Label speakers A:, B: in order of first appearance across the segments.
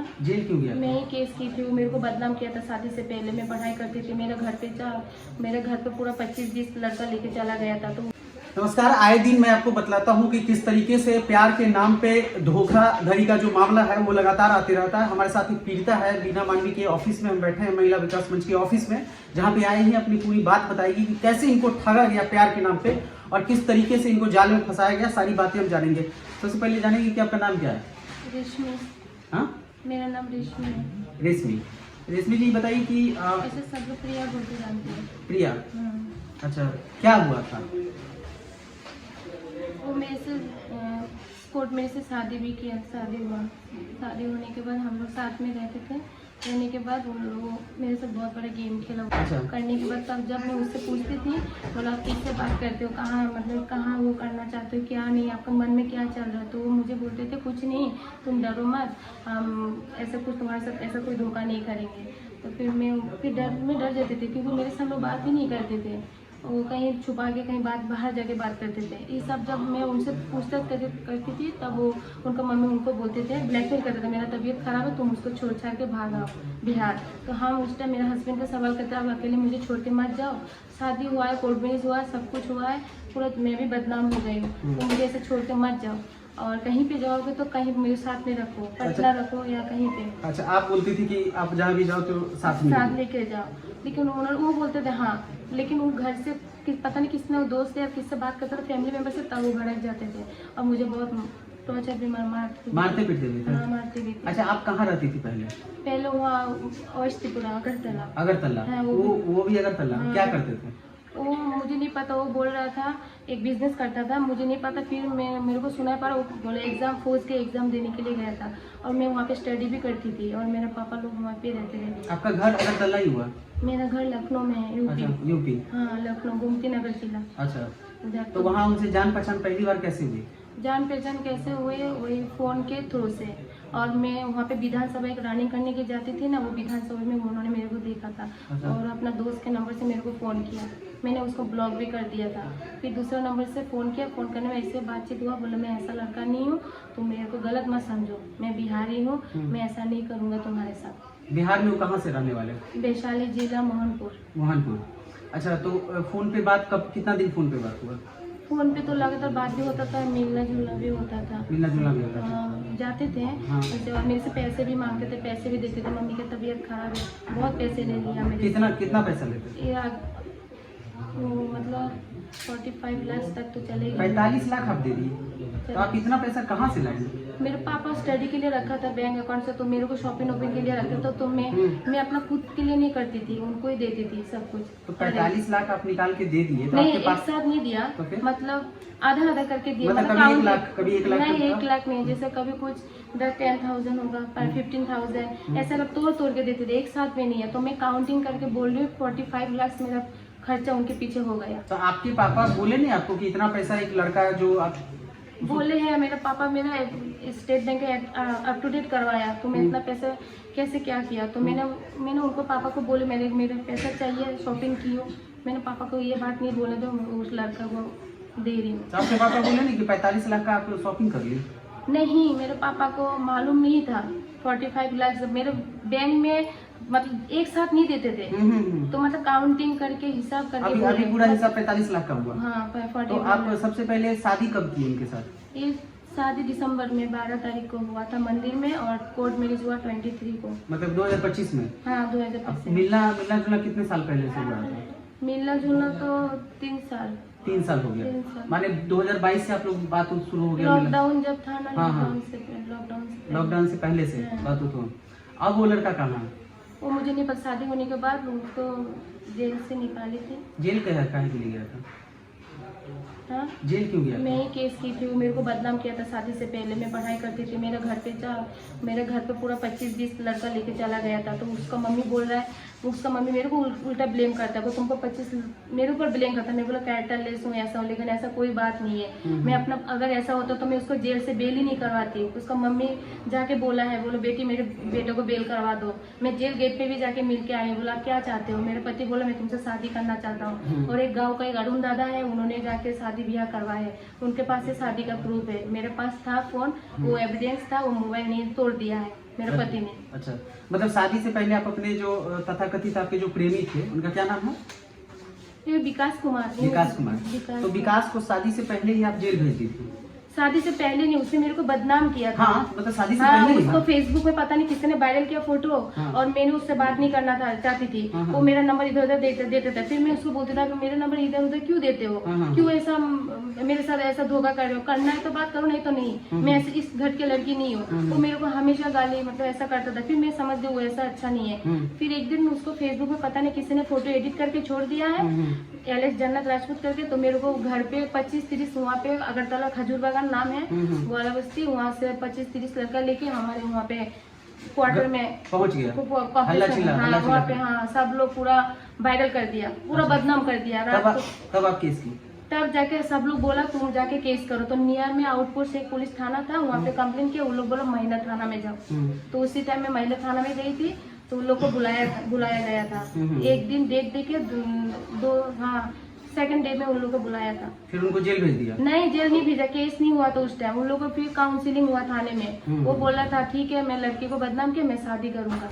A: था।
B: जेल क्यों गया?
A: मैं ही केस की थी, वो मेरे को बदनाम किया था शादी से पहले। मैं पढ़ाई करती थी, मेरे घर पे पूरा 25-20 लड़का लेके चला गया था। तो
B: नमस्कार। आए दिन मैं आपको बतलाता हूं कि किस तरीके से प्यार के नाम पे धोखाधड़ी का जो मामला है वो लगातार आते रहता है। हमारे साथ एक पीड़िता है बीना मांडवी के ऑफिस में हम बैठे हैं, महिला विकास मंच के ऑफिस में, जहां पे आए हैं अपनी पूरी बात बताएगी कि कैसे इनको ठगा गया प्यार के नाम पे और किस तरीके से इनको जाल में फंसाया गया। सारी बातें हम जानेंगे। सबसे पहले जानेंगे कि आपका नाम क्या है?
A: रेशमी।
B: हाँ,
A: मेरा नाम रेशमी है।
B: रेशमी। रेशमी जी बताइए कि
A: ऐसे सब लोग प्रिया बोलते जानते हैं।
B: प्रिया, अच्छा क्या हुआ था?
A: वो मेरे से कोर्ट मेरे से शादी भी किया, शादी हुआ। शादी होने के बाद हम लोग साथ में रहते थे। रहने के बाद उन लोग मेरे से बहुत बड़ा गेम खेला।
B: अच्छा।
A: करने के बाद तब जब मैं उससे पूछती थी, बोला आप किससे बात करते हो, कहाँ मतलब कहाँ वो करना चाहते हो, क्या नहीं, आपका मन में क्या चल रहा है। तो वो मुझे बोलते थे कुछ नहीं, तुम डरो मत, हम ऐसा कुछ तुम्हारे साथ ऐसा कोई धोखा नहीं करेंगे। तो फिर मैं डर जाती थी, क्योंकि मेरे से हम लोग बात ही नहीं करते थे। वो कहीं छुपा के कहीं बाहर जाके बात करते थे। ये सब जब मैं उनसे पूछताछ करती थी, तब वो उनका मम्मी उनको बोलते थे, ब्लैकमेल करते थे, मेरा तबीयत खराब है, तुम उसको छोड़ छाड़ के भाग आओ बिहार। तो हम उस टाइम मेरा हस्बैंड का सवाल करते, अब अकेले मुझे छोड़ के मत जाओ, शादी हुआ है, कोर्ट मैरिज हुआ है, सब कुछ हुआ है, पूरा मैं भी बदनाम हो गई हूँ, तो मुझे ऐसे छोड़ के मत जाओ, और कहीं पे जाओगे तो कहीं मेरे साथ में रखो, पटना रखो या कहीं पे।
B: अच्छा, आप बोलती थी कि आप जहाँ भी जाओ तो साथ
A: लेके जाओ, लेकिन वो बोलते थे हाँ, लेकिन वो घर से पता नहीं किसने, वो दोस्त या किससे बात करता था, फैमिली मेंबर से, तब वो भड़क जाते थे और मुझे बहुत टॉर्चर भी
B: मारते पीटते थे।
A: हाँ, मारते भी थे।
B: अच्छा, आप कहाँ रहती थी पहले?
A: पहले वहाँ अवस्थीपुरा,
B: अगरतला।
A: हाँ,
B: वो भी अगरतला।
A: हाँ,
B: क्या करते थे?
A: वो मुझे नहीं पता, वो बोल रहा था एक बिजनेस करता था, मुझे नहीं पता। फिर मेरे को सुना पड़ा, वो बोले एग्जाम, फौज के एग्जाम देने के लिए गया था, और मैं वहाँ पे स्टडी भी करती थी, और मेरे पापा लोग वहाँ पे रहते थे।
B: आपका घर अगरतला ही हुआ?
A: मेरा घर लखनऊ में है, यूपी।
B: अच्छा, यूपी।
A: हाँ, लखनऊ गोमती नगर जिला।
B: अच्छा, तो वहाँ उनसे जान पहचान पहली बार कैसे हुई?
A: जान पहचान कैसे हुए, वही फ़ोन के थ्रू से। और मैं वहाँ पे विधानसभा एक रनिंग करने की जाती थी ना, वो विधानसभा में उन्होंने मेरे को देखा था।
B: अच्छा।
A: और अपना दोस्त के नंबर से मेरे को फ़ोन किया, मैंने उसको ब्लॉक भी कर दिया था। फिर दूसरे नंबर से फ़ोन किया, फ़ोन करने में ऐसे बातचीत हुआ, बोला मैं ऐसा लड़का नहीं हूँ, तुम मेरे को गलत मत समझो, मैं बिहारी हूँ, मैं ऐसा नहीं करूँगा तुम्हारे साथ।
B: बिहार में वो कहाँ से रहने वाले?
A: वैशाली जिला, मोहनपुर।
B: अच्छा, तो फोन पे बात कितना दिन फोन पे बात हुआ?
A: फ़ोन पे तो लगातार बात भी होता था, मिलना जुलना भी होता था। जाते थे।
B: हाँ।
A: और मेरे से पैसे भी मांगते थे, पैसे भी देते थे। मम्मी की तबीयत खराब है, बहुत पैसे ले लिया मेरे।
B: कितना पैसा लेते थे?
A: मतलब 45 लाख तक तो चलेगा।
B: 45 लाख आप दे दिए? तो आप इतना पैसा कहाँ से लाए?
A: मेरे पापा स्टडी के लिए रखा था बैंक अकाउंट से, तो मेरे को शॉपिंग वॉपिंग के लिए रखा था, तो मैं अपना खुद के लिए नहीं करती थी, उनको ही देती थी सब कुछ।
B: तो 45 लाख आप निकाल के दे दिए? तो
A: नहीं, एक साथ नहीं दिया, मतलब आधा करके दिया।
B: मतलब कभी 1 लाख
A: नहीं, 1 लाख नहीं, जैसे कभी कुछ 10,000 होगा, 15,000, ऐसा लोग तोड़ के देते थे, एक साथ में नहीं है। तो मैं काउंटिंग करके बोल रही हूँ, 45 लाख मेरा खर्चा उनके पीछे हो गया।
B: तो आपके पापा बोले नहीं आपको कि इतना पैसा एक लड़का है जो आप?
A: बोले हैं, मेरे पापा मेरा State Bank up to date करवाया, तो मैं इतना पैसा कैसे क्या किया। तो मैंने उनको पापा को बोले मेरे पैसा चाहिए, शॉपिंग की हो। मैंने पापा को ये बात नहीं बोले, तो उस लड़का को दे रही हूँ।
B: तो आपके पापा बोले नहीं कि 45 लाख का आप शॉपिंग कर ली?
A: नहीं, मेरे पापा को मालूम नहीं था। 45 लाख मेरे बैंक में मतलब एक साथ नहीं देते थे, तो मतलब काउंटिंग करके हिसाब करके
B: अभी पूरा हिसाब 45 लाख का हुआ?
A: हाँ, 45।
B: तो आप सबसे पहले शादी कब की उनके साथ?
A: ये शादी दिसंबर में 12 तारीख को हुआ था मंदिर में, और कोर्ट मैरिज हुआ 23 को।
B: मतलब 2025 में?
A: हाँ, 2025 में।
B: मिलना जुलना कितने साल पहले से हुआ था?
A: मिलना जुलना तो 3 साल।
B: 3 साल हो गया। माने 2022 से आप लोग बात शुरू हो गया?
A: लॉकडाउन जब था ना,
B: लॉकडाउन से पहले से बात हो। अब वो लड़का कहाँ है?
A: वो मुझे नहीं पता, शादी होने के बाद उसको जेल से निकाली थी।
B: जेल काहे के लिए गया था?
A: हाँ,
B: जेल क्यों गया?
A: मैं ही केस की थी, वो मेरे को बदनाम किया था शादी से पहले। मैं पढ़ाई करती थी, मेरे घर पे पूरा 25-20 लड़का लेके चला गया था। तो उसका मम्मी बोल रहा है, उसका मम्मी मेरे को उल्टा ब्लेम करता है, वो तुमको 25 मेरे ऊपर ब्लेम करता है। मैं बोला कैरेक्टर लेस हूँ, ऐसा हूँ, लेकिन ऐसा कोई बात नहीं है। मैं अपना, अगर ऐसा होता तो मैं उसको जेल से बेल ही नहीं करवाती। उसका मम्मी जाके बोला है, बोलो बेटी मेरे बेटे को बेल करवा दो। मैं जेल गेट पे भी जाके मिल के आई हूँ। बोला क्या चाहते हो? मेरे पति बोला मैं तुमसे शादी करना चाहता हूँ। और एक गाँव का एक अरुण दादा है, उन्होंने जाके शादी ब्याह करवाया है, उनके पास से शादी का प्रूफ है। मेरे पास था फोन, वो एविडेंस था, वो मोबाइल नहीं तोड़ दिया है। मेरे पति ने।
B: अच्छा, मतलब शादी से पहले आप अपने जो तथाकथित आपके जो प्रेमी थे उनका क्या नाम है?
A: ये विकास कुमार।
B: विकास कुमार। तो विकास को शादी से पहले ही आप जेल भेज दी थी?
A: शादी से पहले नहीं, उसने मेरे को बदनाम किया था।
B: हाँ, मतलब शादी से
A: हाँ,
B: पहले ही।
A: उसको फेसबुक में पता नहीं किसी ने वायरल किया फोटो।
B: हाँ।
A: और मैंने उससे बात नहीं करना था चाहती थी।
B: हाँ।
A: वो मेरा नंबर इधर उधर देता था। फिर मैं उसको बोलती था कि मेरा नंबर इधर उधर क्यों देते हो,
B: हाँ।
A: क्यों ऐसा मेरे साथ ऐसा धोखा कर रहे हो, करना है तो बात करो, नहीं तो नहीं। मैं ऐसे इस घर की लड़की नहीं हूँ। वो मेरे को हमेशा गाली मतलब ऐसा करता था। फिर मैं समझ गई वो ऐसा अच्छा नहीं है। फिर एक दिन उसको फेसबुक में पता नहीं किसी ने फोटो एडिट करके छोड़ दिया है, एलेक्स जन्नत राजपूत करके। तो मेरे को घर पे 25-30 वहाँ पे अगरतला खजूर बागान नाम है ग्वाला बस्ती, वहाँ से 25-30 लड़का लेके हमारे वहाँ पे क्वार्टर में
B: पहुँच गया।
A: हल्ला चिल्ला, हाँ वहाँ पे, हाँ सब लोग पूरा वायरल कर दिया, पूरा बदनाम कर दिया।
B: तब आप केस की?
A: तब जाके सब लोग बोला तुम जाके केस करो। तो नियर में आउटपोस्ट एक पुलिस थाना था, वहाँ पे कंप्लेन किया। उन लोग बोला महिला थाना में जाओ। तो उसी टाइम में महिला थाना में गई थी। तो उन लोग को बुलाया गया था। एक दिन डेट दे के सेकंड डे में उन लोग को बुलाया था।
B: फिर उनको जेल भेज दिया? नहीं,
A: जेल नहीं भेजा, केस नहीं हुआ। तो उस टाइम उन लोगों को फिर काउंसिलिंग हुआ थाने में। वो बोला था ठीक है मैं लड़की को बदनाम किया, मैं शादी करूंगा।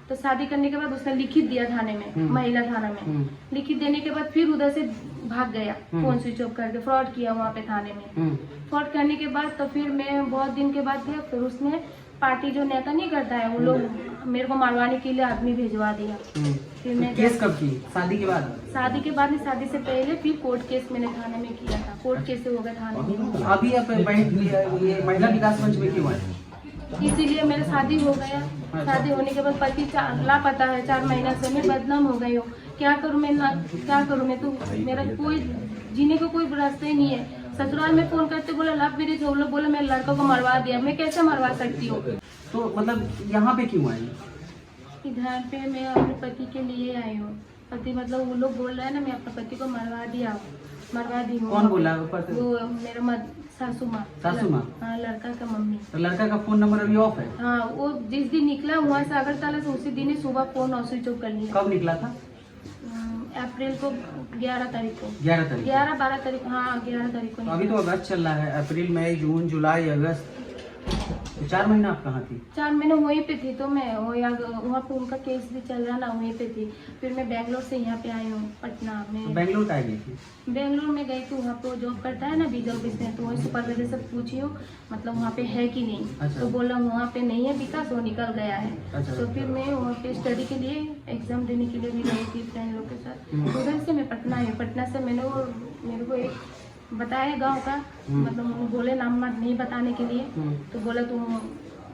A: तो शादी करने के बाद उसने लिखित दिया थाने में, महिला थाना में। लिखित देने के बाद फिर उधर से भाग गया, फोन स्विच ऑफ करके फ्रॉड किया वहाँ पे थाने में। फ्रॉड करने के बाद तो फिर मैं बहुत दिन के बाद गया। फिर उसने पार्टी जो नेता नहीं करता है, वो लोग मेरे को मारवाने के लिए आदमी भेजवा दिया। फिर मैं
B: केस कब की? शादी के बाद?
A: शादी के बाद नहीं, शादी से पहले फिर कोर्ट केस मैंने थाने में किया था। कोर्ट केस से हो गया थाने में।
B: अभी आप ये महिला विकास मंच में क्यों आए?
A: इसीलिए मेरा शादी हो गया। शादी होने के बाद पति लापता है 4 महीना से। मैं बदनाम हो गई हूँ। क्या करूँ मैं, क्या करूँ मैं? तो मेरा कोई जीने को कोई रास्ता ही नहीं है। ससुराल में फोन करते बोला लव मैरिज हो, लोग बोले मैं लड़का को मरवा दिया। मैं कैसे मरवा सकती हूँ?
B: तो मतलब यहाँ पे क्यों आई?
A: इधर पे मैं अपने पति के लिए आई हूँ। पति मतलब वो लोग बोल रहे हैं ना मैं अपने पति को मरवा दी हूँ।
B: कौन बोला?
A: वो मेरा सासू माँ। हाँ, लड़का का मम्मी।
B: तो लड़का का फोन नंबर अभी ऑफ है?
A: हाँ, वो जिस दिन निकला वहाँ से अगरतला से उसी दिन ही सुबह फोन स्विच ऑफ कर लिया।
B: कब निकला था?
A: अप्रैल को 11 तारीख को।
B: 11-12
A: तारीख, हाँ 11 तारीख को।
B: अभी तो अगस्त चल रहा है, अप्रैल मई जून जुलाई अगस्त, 4 महीना आप कहाँ थी?
A: 4 महीने वहीं पे थी। तो मैं वहाँ पे उनका केस भी चल रहा ना, वहीं पे थी। फिर मैं बेंगलोर से यहाँ पे आई हूँ पटना में।
B: तो बेंगलोर का गई थी? बेंगलोर
A: में गई थी, वहाँ पे जॉब करता है ना वीजा ऑफिस में। तो वही सुपरवाइजर से पूछी हो मतलब वहाँ पे है कि नहीं।
B: अच्छा।
A: तो बोला वहाँ पे नहीं है विकास, वो निकल गया है।
B: अच्छा।
A: तो फिर मैं वहाँ पे स्टडी के लिए एग्जाम देने के लिए भी गई थी फ्रेंड लोग के साथ। उधर से मैं पटना आई। पटना से मेरे को एक बताया गाँव का, मतलब बोले नाम नहीं बताने के लिए। तो बोला तुम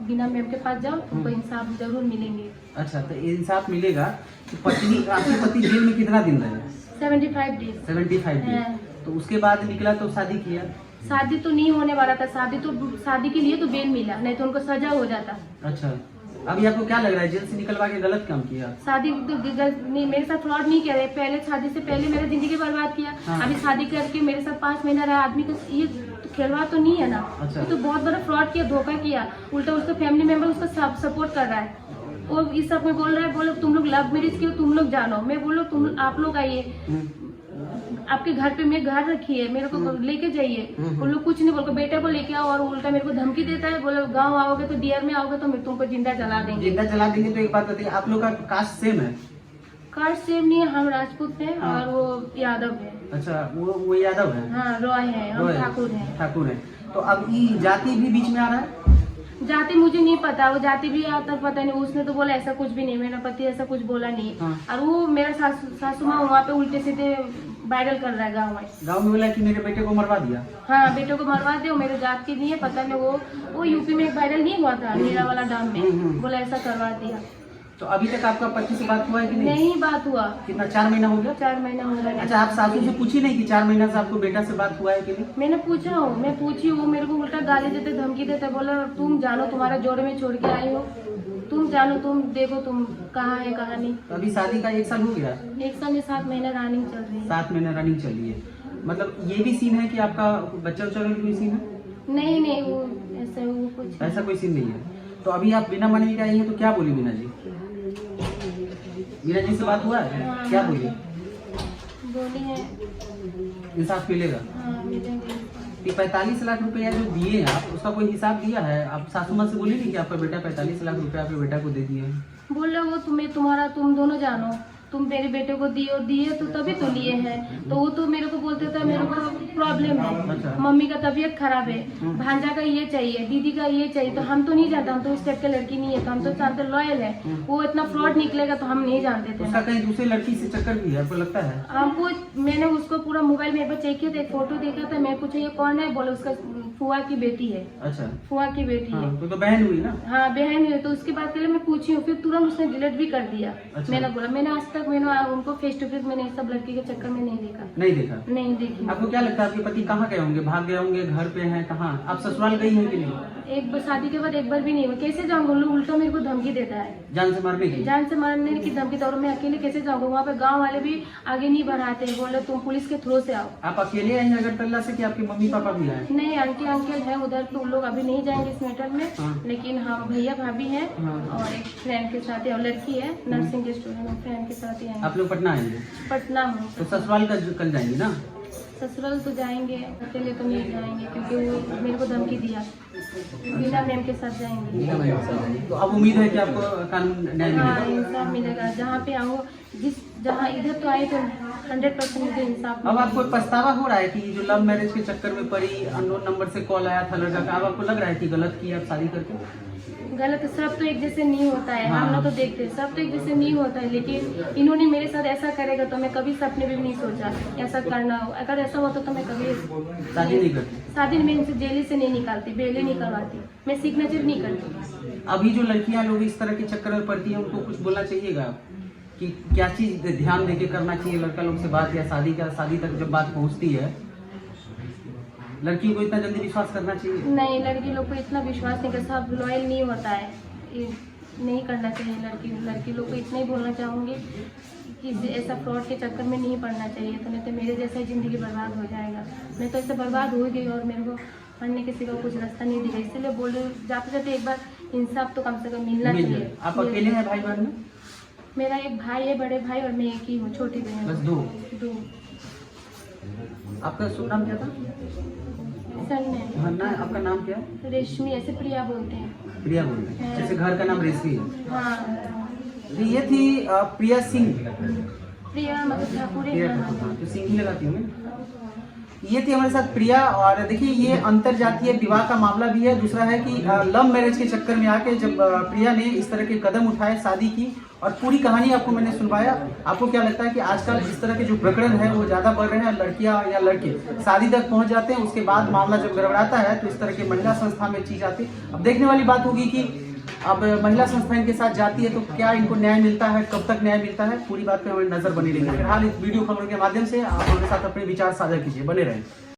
A: बिना मैम के पास जाओ, तुमको इंसाफ जरूर मिलेंगे।
B: अच्छा, तो इंसाफ मिलेगा। तो आपके पति जेल में कितना दिन रहे?
A: 75 डेज।
B: 75 डेज। तो उसके बाद निकला तो शादी किया?
A: शादी तो नहीं होने वाला था। शादी के लिए तो बेल मिला, नहीं तो उनको सजा हो जाता।
B: अच्छा, अभी आपको क्या लग रहा है जेल से निकलवा के गलत काम किया? शादी
A: तो नहीं, मेरे साथ फ्रॉड नहीं किया। पहले शादी से पहले मेरी जिंदगी बर्बाद किया।
B: हाँ।
A: अभी शादी करके मेरे साथ 5 महीना रहा आदमी को, ये खिलवाड़ तो नहीं है ना।
B: अच्छा।
A: ये तो बहुत बड़ा फ्रॉड किया, धोखा किया। उल्टा उसका फैमिली मेंबर उसका सपोर्ट कर रहा है। वो इस सब में बोल रहा है, बोलो तुम लोग लव मैरिज किए, तुम लोग जानो। मैं बोलो आप लोग आइए, आपके घर पे मैं घर रखी है, मेरे को लेके जाइए। वो लोग कुछ नहीं बोल, बेटे को लेके आओ, और उल्टा मेरे को धमकी देता है। बोलो गांव आओगे तो डीआर में आओगे तो मैं तुमको जिंदा जला देंगे।
B: तो एक बात बताइए, आप लोग का कास्ट सेम है?
A: कास्ट सेम नहीं है, हम राजपूत हैं। हाँ। और वो यादव है।
B: अच्छा, वो यादव है? हाँ,
A: रॉय है, हम ठाकुर है।
B: तो अब ये जाति भी बीच में आ रहा है?
A: जाति मुझे नहीं पता, वो जाति भी आता पता नहीं। उसने तो बोला ऐसा कुछ भी नहीं, मेरा पति ऐसा कुछ बोला नहीं। हाँ। और वो मेरा सासू माँ वहाँ पे उल्टे सीधे वायरल कर रहा है गाँव में बोला कि मेरे बेटे को मरवा दिया। हाँ, बेटे को मरवा दिया, मेरे जात के नहीं है, पता नहीं। वो यूपी में एक वायरल नहीं हुआ था मेरा वाला डाम में, बोला ऐसा करवा दिया। तो अभी तक आपका पति से बात हुआ है कि नहीं बात हुआ। कितना, 4 महीना हो गया? 4 महीना हो गया। अच्छा, आप सासू से पूछी नहीं कि 4 महीना से आपको बेटा से बात हुआ है कि नहीं? मैंने पूछा हूँ, मैं पूछी हूँ। मेरे को उल्टा गाली देते, धमकी देते। बोला तुम जानो, तुम्हारा जोड़े में छोड़ के आई हो, तुम जानो, तुम देखो तुम कहाँ है कहाँ नहीं। तो अभी शादी का 1 साल हो गया? 1 साल में 7 महीना रनिंग चल रही है। 7 महीना रनिंग चल रही है। मतलब ये भी सीन है कि आपका बच्चा उच्चा का कोई सीन है? नहीं, वो ऐसा कोई सीन नहीं है। तो अभी आप बिना मानी के आई है, तो क्या बोली बीना जी? बीना जी से बात हुआ है? हाँ, क्या बोली है? इंसाफ मिलेगा? हाँ, मिलेगा।
B: कि 45 लाख रुपया जो दिए आप, उसका कोई हिसाब दिया है? आप सासू माँ से बोली नहीं कि आपका बेटा 45 लाख रुपया आपके बेटा को दे दिए?
A: बोल रहे वो तुम दोनों जानो, तुम मेरे बेटे को दिए तो तभी तो लिए हैं। तो वो तो मेरे को बोलते थे मेरे को प्रॉब्लम
B: अच्छा।
A: है, मम्मी का तबीयत खराब है, भांजा का ये चाहिए, दीदी का ये चाहिए। तो हम तो नहीं जानते, हम तो इस टाइप के लड़की नहीं है, तो हम तो जानते लॉयल है। वो इतना फ्रॉड निकलेगा तो हम नहीं जानते थे।
B: उसका कहीं दूसरी लड़की से चक्कर भी है आपको लगता है?
A: हमको मैंने उसको पूरा मोबाइल में एक बार चेक किया था, एक फोटो देखा था, मैं पूछा ये कौन है, बोले उसका फुआ की बेटी है।
B: अच्छा,
A: फुआ की बेटी है।
B: तो बहन हुई ना?
A: हाँ बहन है। तो उसके बाद पहले मैं पूछी हूँ, फिर तुरंत उसने डिलीट भी कर दिया।
B: अच्छा।
A: मैंने बोला मैंने आज तक उनको फेस टू फेस मैंने इस सब लड़की के चक्कर में नहीं देखा। नहीं देखी।
B: आपको क्या लगता है आपके पति कहाँ गए होंगे? भाग गए होंगे, घर पे हैं, कहाँ? आप ससुराल गई हैं कि नहीं?
A: एक बार शादी के बाद एक बार भी नहीं हुआ। कैसे जाऊंगा? लोग उल्टा मेरे को धमकी देता है,
B: जान से मारने की?
A: जान से मारने की धमकी। और मैं अकेले कैसे जाऊंगा? वहाँ पे गांव वाले भी आगे नहीं बढ़ाते, बोले तुम पुलिस के थ्रू से आओ।
B: आप अकेले आई हैं अगरतला से कि आपके मम्मी पापा भी आए?
A: नहीं, आंटी अंकल है उधर, तो उन लोग अभी नहीं जाएंगे इस मैटर में।
B: हाँ।
A: लेकिन हाँ भैया भाभी है
B: हाँ।
A: और एक फ्रेंड के साथ है, और लड़की है नर्सिंग के स्टूडेंट, फ्रेंड के साथ ही आएंगे।
B: आप लोग पटना आएंगे?
A: पटना में।
B: तो ससुराल कल जाएंगी ना?
A: ससुराल तो जाएंगे, अकेले तो नहीं जाएंगे, क्योंकि वो मेरे को धमकी दिया, बिना मैम के साथ जाएंगे।
B: तो अब उम्मीद है कि आपको कानून न्याय
A: हाँ
B: मिलेगा?
A: इंसाफ मिलेगा। जहाँ पे आऊँ, जहाँ इधर तो आए तो 100% मुझे इंसाफ
B: अब आपको पछतावा हो रहा है कि जो लव मैरिज के चक्कर में पड़ी, अननोन नंबर से कॉल आया था लड़का का, अब आपको लग रहा है कि गलत किया आप शादी करके?
A: गलत सब तो एक जैसे नहीं होता है।
B: हाँ।
A: हम लोग तो देखते हैं सब तो एक जैसे नहीं होता है, लेकिन इन्होंने मेरे साथ ऐसा करेगा तो मैं कभी सपने में भी नहीं सोचा ऐसा करना हो। अगर ऐसा होता तो मैं कभी
B: शादी नहीं करती?
A: शादी में इनसे जेल से नहीं निकालती, बेले नहीं करवाती, मैं सिग्नेचर नहीं करती।
B: अभी जो लड़कियां लोग इस तरह के चक्कर में पड़ती हैं, उनको कुछ बोलना चाहिएगा कि क्या चीज ध्यान देके करना चाहिए लड़का लोग से बात, या शादी तक जब बात पहुंचती है, लड़की को इतना जल्दी विश्वास करना चाहिए?
A: नहीं, लड़की लोग को इतना विश्वास नहीं कर, सब लॉयल नहीं होता है, ये नहीं करना चाहिए। लड़की लोग को इतना ही बोलना चाहूँगी कि ऐसा फ्रॉड के चक्कर में नहीं पड़ना चाहिए, तो नहीं तो मेरे जैसा ही जिंदगी बर्बाद हो जाएगा। मैं तो ऐसे बर्बाद हो गई और मेरे को पढ़ने के सिवा कुछ रास्ता नहीं दिखा, इसलिए बोले जाते जाते एक बार इंसाफ तो कम से कम मिलना चाहिए।
B: आप अकेले हैं भाई बहन में?
A: मेरा एक भाई है, बड़े भाई, और मैं एक ही हूँ, छोटी बहन।
B: बस दो? आपका शुभ नाम क्या था?
A: सन में।
B: हाँ ना, आपका नाम क्या है?
A: रेशमी, ऐसे प्रिया बोलते हैं।
B: प्रिया बोलते हैं, जैसे घर का नाम रेशमी है।
A: हाँ
B: तो ये थी प्रिया सिंह।
A: प्रिया मतलब ठाकुर
B: प्रिया
A: है।
B: हाँ, तो सिंह ही लगाती हूँ। ये थी हमारे साथ प्रिया। और देखिए ये अंतर जातीय विवाह का मामला भी है। दूसरा है कि लव मैरिज के चक्कर में आके जब प्रिया ने इस तरह के कदम उठाए, शादी की, और पूरी कहानी आपको मैंने सुनवाया। आपको क्या लगता है कि आजकल इस तरह के जो प्रकरण है वो ज्यादा बढ़ रहे हैं? लड़कियां या लड़के शादी तक पहुंच जाते हैं, उसके बाद मामला जब गड़बड़ाता है तो इस तरह के महिला संस्था में चीज आती है। अब देखने वाली बात होगी कि अब महिला संस्था इनके साथ जाती है तो क्या इनको न्याय मिलता है, कब तक न्याय मिलता है, पूरी बात पे हमारी नजर बनी रहेगी। फिलहाल इस वीडियो खबरों के माध्यम से आप हमारे साथ अपने विचार साझा कीजिए, बने रहें।